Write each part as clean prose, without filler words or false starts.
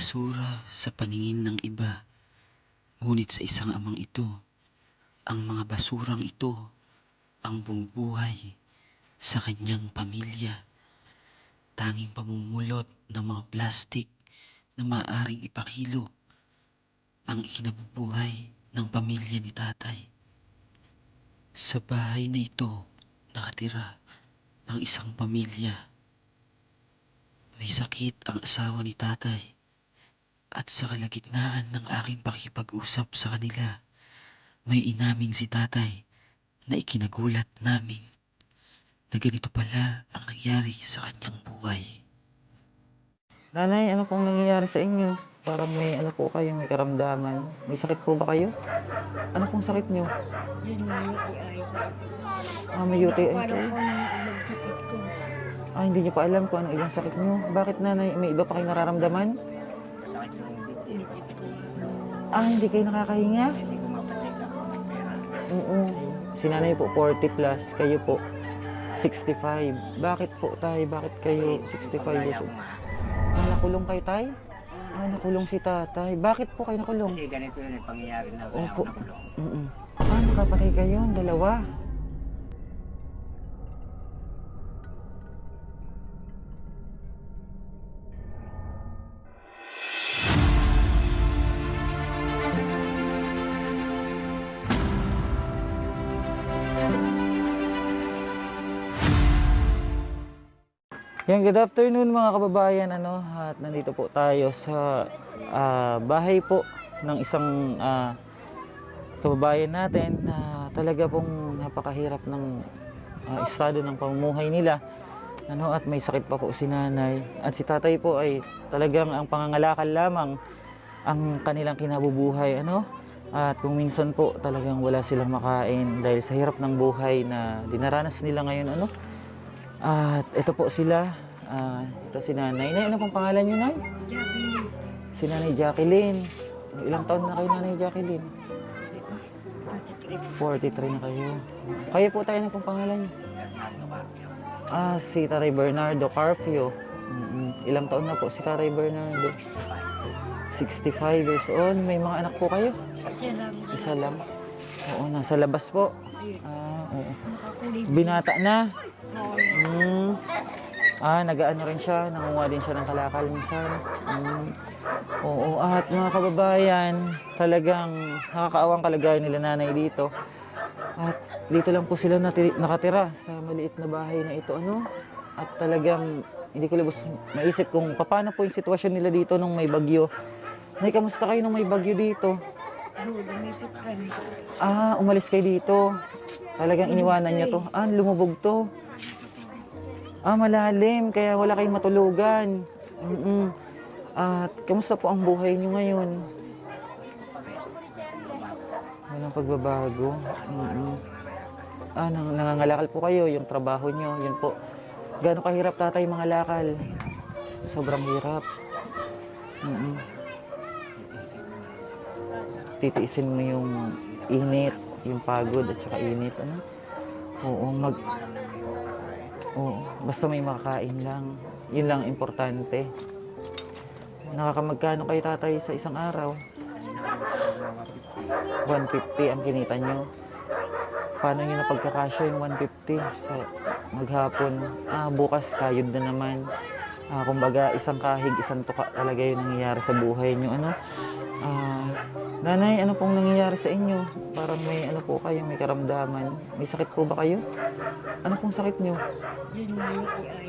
basura sa paningin ng iba. Ngunit sa isang amang ito, ang mga basurang ito ang bumubuhay sa kanyang pamilya. Tanging pamumulot ng mga plastik na maaaring ipakilo ang ikinabubuhay ng pamilya ni tatay. Sa bahay na ito, nakatira ang isang pamilya. May sakit ang asawa ni tatay at sa kalagitnaan ng aking pakikipag-usap sa kanila, may inaming si tatay na ikinagulat namin na ganito pala ang nangyari sa kanyang buhay. Nanay, ano pong nangyayari sa inyo? Parang may ano po kayo, may karamdaman. May sakit po ba kayo? Ano pong sakit nyo? Yun nga yung UTI. May UTI Paano po. po ng ibang sakit ko? Hindi nyo pa alam kung ano ibang sakit nyo. Bakit nanay, may iba pa kayo nararamdaman? Masakit yung dibdib, masakit yung ulo. Hindi kayo nakakahinga? Hindi ko mapacheck up ng pera. Oo. Si nanay po 40 plus, kayo po 65. Bakit po tay? Bakit kayo 65 Pagkaya years ko old? nga. Nakulong kayo tay? Nakulong si tatay. Bakit po kayo nakulong? Kasi ganito yun yung pangyayari na kaya Opo. ako nakulong. Nakapatay kayo, dalawa. Yan, good afternoon mga kababayan, at nandito po tayo sa bahay po ng isang kababayan natin na talaga pong napakahirap ng estado ng pamumuhay nila, at may sakit pa po si nanay at si tatay po ay talagang ang pangangalakal lamang ang kanilang kinabubuhay, at kung minsan po talagang wala silang makain dahil sa hirap ng buhay na dinaranas nila ngayon, at ito po sila, ito si nanay. Nay, ano pong pangalan niyo, nay? Jacqueline. Si nanay Jacqueline. Ilang taon na kayo, nanay Jacqueline? 43 na kayo. Kayo po tayo, ano pong pangalan niyo? Bernardo Carpio. Si Taray Bernardo Carpio. Ilang taon na po si Taray Bernardo? 65 years old. May mga anak po kayo? Siya lang. Isa lang. Oo, nasa labas po. Oo. Nakakulib. Binata na. Oo. Nag-ano rin siya, nangunguha din siya ng kalakal minsan. Oo, at mga kababayan, talagang nakakaawang kalagayan nila nanay dito. At dito lang po sila nakatira sa maliit na bahay na ito, At talagang hindi ko lubos maisip kung paano po yung sitwasyon nila dito nung may bagyo. Nay, kamusta kayo nung may bagyo dito? Lumipit kami. Umalis kayo dito. Talagang iniwanan niyo to. Lumubog to. Malalim, kaya wala kayong matulugan. At kamusta po ang buhay niyo ngayon? Walang pagbabago. Nangangalakal po kayo, yung trabaho niyo, yun po. Gaano kahirap tatay mga lakal? Sobrang hirap. Titiisin mo yung init, yung pagod at saka init, Oo, basta may makakain lang. Yun lang importante. Nakakamagkano kayo tatay sa isang araw? 150 ang kinita nyo. Paano nyo napagkakasya yung 150 sa maghapon? Bukas kayod na naman. Kumbaga isang kahig, isang tuka talaga yung nangyayari sa buhay nyo, Nanay, ano pong nangyayari sa inyo? Parang may po kayo, may karamdaman. May sakit po ba kayo? Ano pong sakit nyo? Yun nga yung UTI.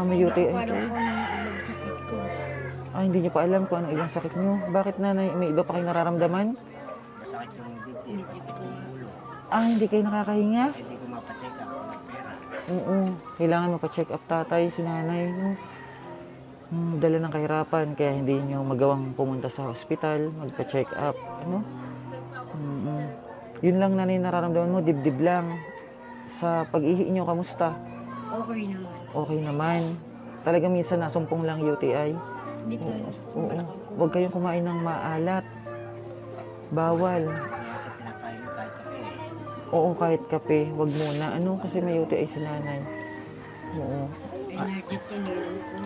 May UTI Paano po. po ng ibang sakit ko? Hindi nyo pa alam kung ano ibang sakit nyo. Bakit nanay, may iba pa kayo nararamdaman? Masakit yung dibdib, masakit yung ulo. Hindi kayo nakakahinga? Hindi ko mapacheck up ng pera. Oo, kailangan mapacheck up tatay, si nanay, dala ng kahirapan, kaya hindi nyo magawang pumunta sa hospital, magpa-check up, Yun lang nanay nararamdaman mo, dibdib lang. Sa pag-ihi nyo, kamusta? Okay naman. Okay naman. Talaga minsan nasumpong lang UTI. Hindi ko. Oo. Huwag kayong kumain ng maalat. Bawal. Kaya sa pinapain ko kahit kape. Oo, kahit kape, wag muna. Kasi may UTI si nanay. Oo. Ay, natin tinilang ko.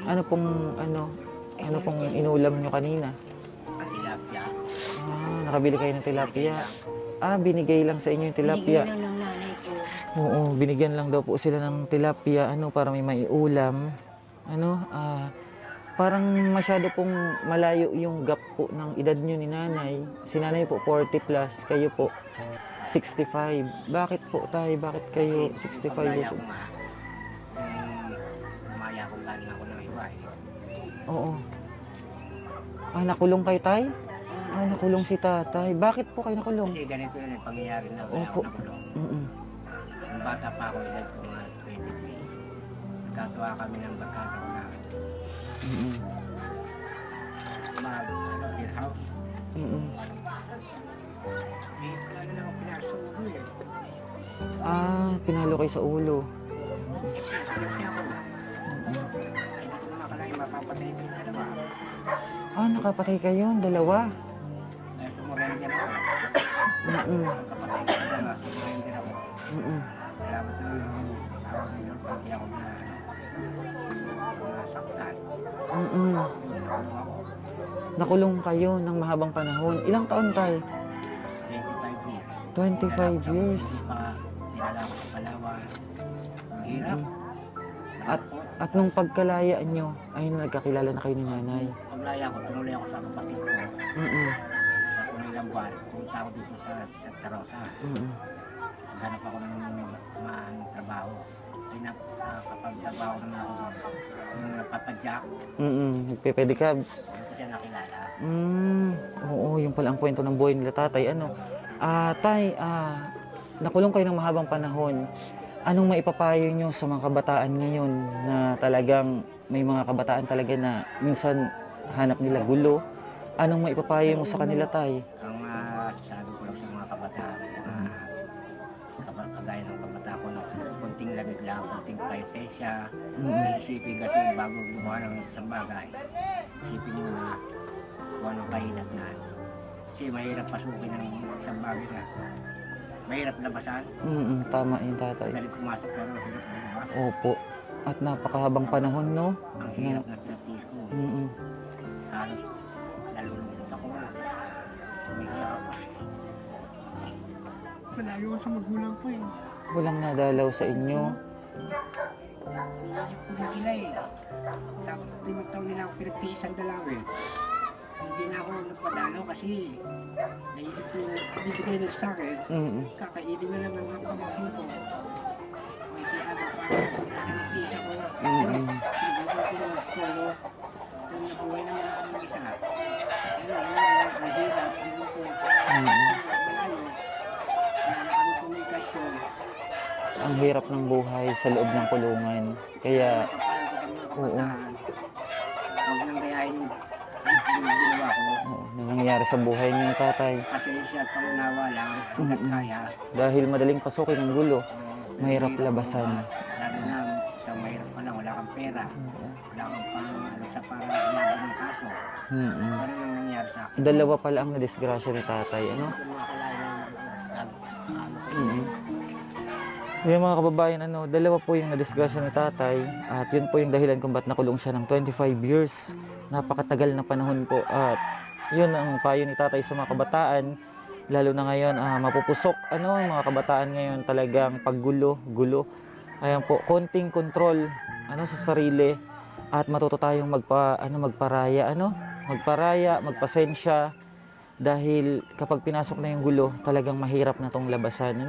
Ano pong Ano pong inulam nyo kanina? Tilapia. Nakabili kayo ng tilapia. Binigay lang sa inyo yung tilapia. Binigyan lang ng nanay ko. Oo, binigyan lang daw po sila ng tilapia, para may maiulam. Parang masyado pong malayo yung gap po ng edad nyo ni nanay. Si nanay po 40 plus, kayo po 65. Bakit po tayo? Bakit kayo 65 years old? Umaya ko galing ako ng iba eh. Oo. Nakulong kayo tay? Nakulong si tatay. Bakit po kayo nakulong? Kasi ganito yun yung pangyayari na kaya Opo. ako nakulong. Mm-mm. Nung bata pa ako, edad ko mga 23. Nagkatuwa kami ng barkada ko na Mm-mm. beer house. Mm-mm. Wala na ako pinasa ulo eh. Pinalo kayo sa ulo. Siyempre, ako. Hindi ko na makalain, mapapatay ko yung dalawa. Nakapatay kayo, dalawa. Kaya sumurrender ako. Mm-mm. Kapatay ko na dalawa, sumurrender ako. Mm-mm. Salamat naman ako nila, pati ako na nasaktan. Mm-mm. Nakulong ako. Nakulong kayo ng mahabang panahon. Ilang taon tayo? 25 years. 25 years. Dinala ko sa Palawan. Ang hirap. At nung pagkalaya nyo, ayun na nagkakilala na kayo ni nanay. Paglaya ko, tumuloy ako sa kapatid ko. Mm-mm. Sa kung ilang buwan, pumunta ako dito sa Santa Rosa. Mm-mm. Naghanap ako ng trabaho. Kapag trabaho naman ako doon, yung napapadyak, Mm-mm. Nagpe-pedicab. doon ko siya nakilala. Oo, yung pala ang kwento ng buhay nila tatay. Tay, nakulong kayo ng mahabang panahon. Anong maipapayo nyo sa mga kabataan ngayon na talagang may mga kabataan talaga na minsan hanap nila gulo? Anong maipapayo mo sa kanila, tay? Ang sasabi ko lang sa mga kabataan, kagaya ng kabataan ko na konting lamig lang, konting paisensya. Isipin kasi bago gumawa ng isang bagay, isipin mo na kung anong kahinatnan. Kasi mahirap pasukin ng isang bagay na mahirap labasan. Tama yun, tatay. Madali pumasok pero hirap lumabas. Opo. At napakahabang panahon, no? Ang hirap na pinagtiis ko. Halos nalulungkot ako. Umiiyak ako. Malayo ako sa magulang ko eh. Walang nadalaw sa inyo. Iniisip ko rin sila eh. Tapos 5 taon nila ako pinagtiis ang dalawin. Hindi na ako nagpadalaw kasi naisip ko, bibigay na sa akin, kakainin na lang ng pamangkin ko. May kiyama pa ako, pinagtiis ako. Pero sinubukan ko ng solo. Nung nabuhay naman ako mag-isa. Ang hirap, ang lungkot. Malayo, wala na kami komunikasyon. Ang hirap ng buhay sa loob ng kulungan. Kaya, Papayo ko sa mga kabataan, huwag nang gayahin yung ginawa ko. na nangyayari sa buhay niyo, tatay. Pasensya at pangunawa lang hanggat kaya. Dahil madaling pasukin ng gulo, Oo, mahirap pero labasan. Lalo na isang mahirap ka lang, wala kang pera. Wala kang sa para laban ng kaso. Ganun ang nangyari sa akin. Dalawa pala ang nadisgrasya ni tatay, ano? Kung makakalain Yung mga kababayan, dalawa po yung nadisgrasya ni tatay. At yun po yung dahilan kung ba't nakulong siya ng 25 years. Napakatagal na panahon po. At yun ang payo ni tatay sa mga kabataan. Lalo na ngayon, mapupusok. Mga kabataan ngayon talagang paggulo. Ayan po, konting control sa sarili. At matuto tayong magparaya. Magparaya, magpasensya. Dahil kapag pinasok na yung gulo, talagang mahirap na tong labasan.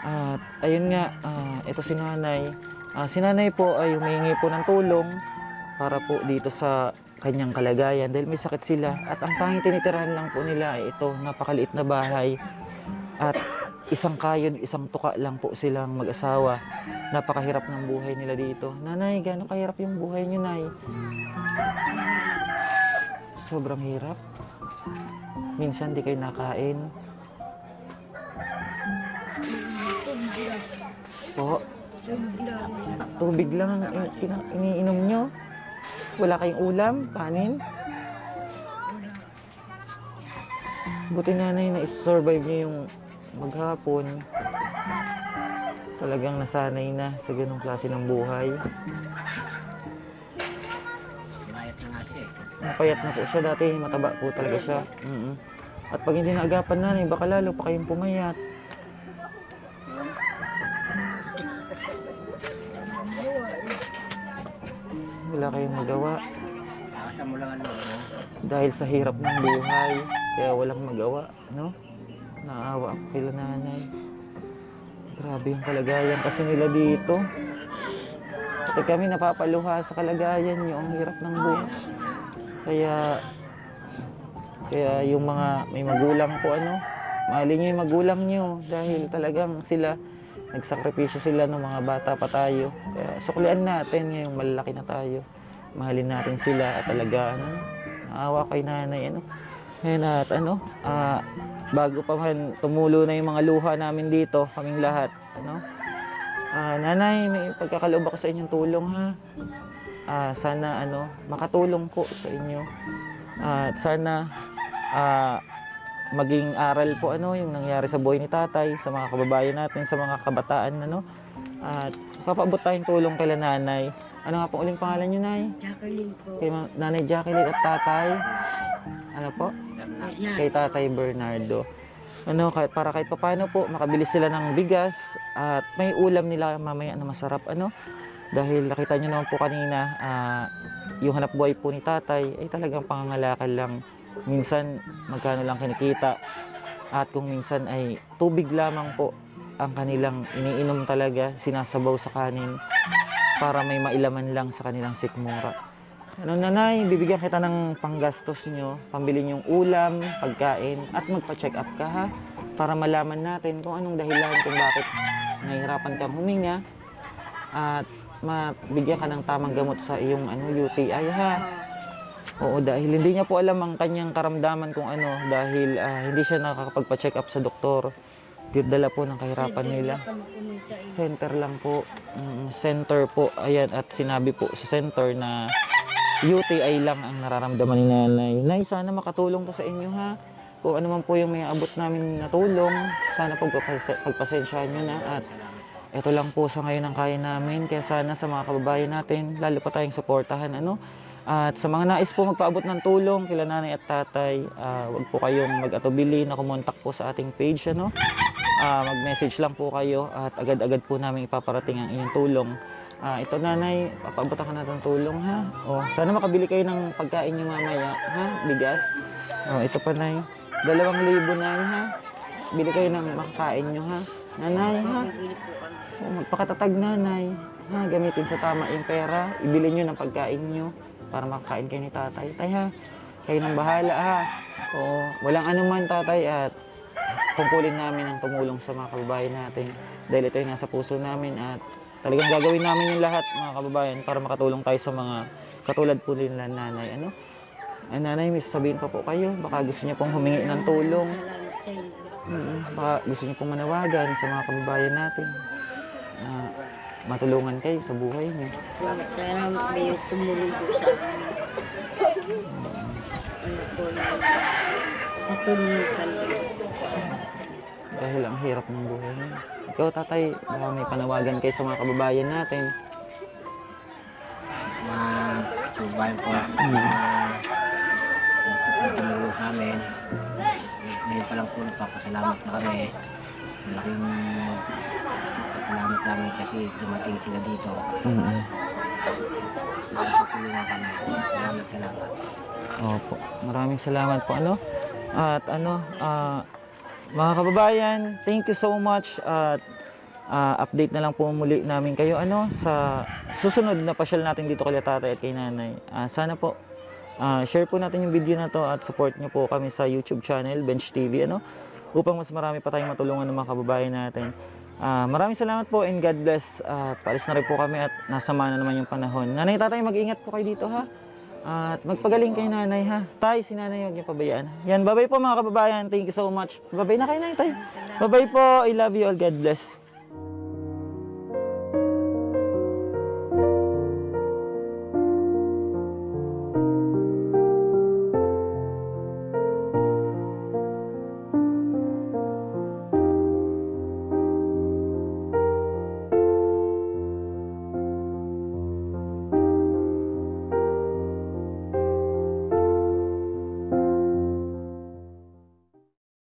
At ayun nga, ito si nanay. Si nanay po ay humingi po ng tulong para po dito sa kanyang kalagayan dahil may sakit sila. At ang tanging tinitirahan lang po nila ay ito, napakaliit na bahay. At isang kayod, isang tuka lang po silang mag-asawa. Napakahirap ng buhay nila dito. Nanay, gaano kahirap yung buhay niyo, nay? Sobrang hirap. Minsan di kayo nakain. Po, tubig lang ang iniinom nyo. Wala kayong ulam, kanin. Buti nanay na survive nyo yung maghapon. Talagang nasanay na sa ganung klase ng buhay. Mayat na nga siya eh. Mapayat na po siya dati, mataba po talaga siya. At pag hindi naagapan nanay, baka lalo pa kayong pumayat. Wala kayong magawa. Nakasa mo lang ano. Dahil sa hirap ng buhay, kaya walang magawa, no? Naawa ako kay nanay. Grabe yung kalagayan kasi nila dito. Pati kami napapaluha sa kalagayan nyo, ang hirap ng buhay. Kaya yung mga may magulang po, ano, mahalin nyo yung magulang nyo dahil talagang sila, nagsakripisyo sila ng mga bata pa tayo. Kaya suklian natin ngayong malalaki na tayo. Mahalin natin sila at talaga, ano, naawa kay nanay, ano. Ngayon at ano, bago pa man tumulo na yung mga luha namin dito, kaming lahat, ano. Nanay, may pagkakaloob ako sa inyong tulong, ha. Sana ano, makatulong po sa inyo. At sana maging aral po ano yung nangyari sa buhay ni tatay, sa mga kababayan natin, sa mga kabataan, ano. At papaabot tayong tulong kay nanay. Ano nga po uling pangalan niyo, nay? Jacqueline po. Kay nanay Jacqueline at tatay. Ano po? Bernard. Kay tatay Bernardo. Ano, kahit papaano po makabili sila ng bigas at may ulam nila mamaya na masarap, ano. Dahil nakita niyo naman po kanina, yung hanap buhay po ni tatay ay talagang pangangalakal lang. Minsan magkano lang kinikita at kung minsan ay tubig lamang po ang kanilang iniinom talaga, sinasabaw sa kanin para may mailaman lang sa kanilang sikmura. Ano, nanay, bibigyan kita ng panggastos nyo, pambili nyong ulam, pagkain, at magpa-check up ka, ha? Para malaman natin kung anong dahilan kung bakit nahihirapan kang huminga at mabigyan ka ng tamang gamot sa iyong UTI, ha? Oo, dahil hindi niya po alam ang kanyang karamdaman kung ano, dahil hindi siya nakakapagpa-check up sa doktor. Dala po ng kahirapan nila. Center lang po. Center po. Ayan, at sinabi po sa center na UTI lang ang nararamdaman ni nanay. Nay, sana makatulong to sa inyo, ha? Kung ano man po yung may abot namin na tulong, sana pagpasensyahan nyo na. At ito lang po sa ngayon ang kaya namin. Kaya sana sa mga kababayan natin, lalo pa tayong suportahan, ano? At sa mga nais po magpaabot ng tulong kila nanay at tatay, wag po kayong mag-atubili na kumontak po sa ating page, ano? Mag-message lang po kayo at agad-agad po namin ipaparating ang inyong tulong. Ito nanay, papaabotan ka na ng tulong, ha? Sana makabili kayo ng pagkain nyo mamaya, ha? Bigas. Ito pa, nay. 2,000, nay, ha? Bili kayo ng makakain nyo, ha? Nanay, ha? Magpakatatag, nanay. Ha? Gamitin sa tama yung pera. Ibili nyo ng pagkain nyo para makakain kayo ni tatay. Tay, ha? Kayo nang bahala, ha? Walang anuman, tatay, at tungkulin namin ang tumulong sa mga kababayan natin. Dahil ito yung nasa puso namin at talagang gagawin namin yung lahat, mga kababayan, para makatulong tayo sa mga katulad po nila nanay, ano? Ay, nanay, may sasabihin pa po kayo. Baka gusto niyo pong humingi ng tulong. Salamat sa inyo. Baka gusto niyo pong manawagan sa mga kababayan natin na matulungan kayo sa buhay niyo. Sana may tumulong po sa amin. Ano po na matulungan kami. Dahil ang hirap ng buhay niyo. Ikaw, tatay, baka may panawagan kayo sa mga kababayan natin. Kababayan po, gusto po tumulong sa amin. Ngayon pa lang po nagpapasalamat na kami. Malaking pasalamat namin kasi dumating sila dito. Natutulungan kami. Salamat. Opo, maraming salamat po, ano? At ano, mga kababayan, thank you so much at update na lang po muli namin kayo, ano, sa susunod na pasyal natin dito kay tatay at kay nanay. Sana po share po natin yung video na to at support nyo po kami sa YouTube channel, Bench TV, ano, upang mas marami pa tayong matulungan ng mga kababayan natin. Maraming salamat po and God bless. Paalis na rin po kami at nasama na naman yung panahon. Nanay, tatay, mag-ingat po kayo dito, ha? At magpagaling kay nanay, ha? Tay, si nanay, huwag niyo pabayaan. Yan, bye-bye po mga kababayan. Thank you so much. Bye-bye na kay nanay, tay. Bye-bye po. I love you all. God bless.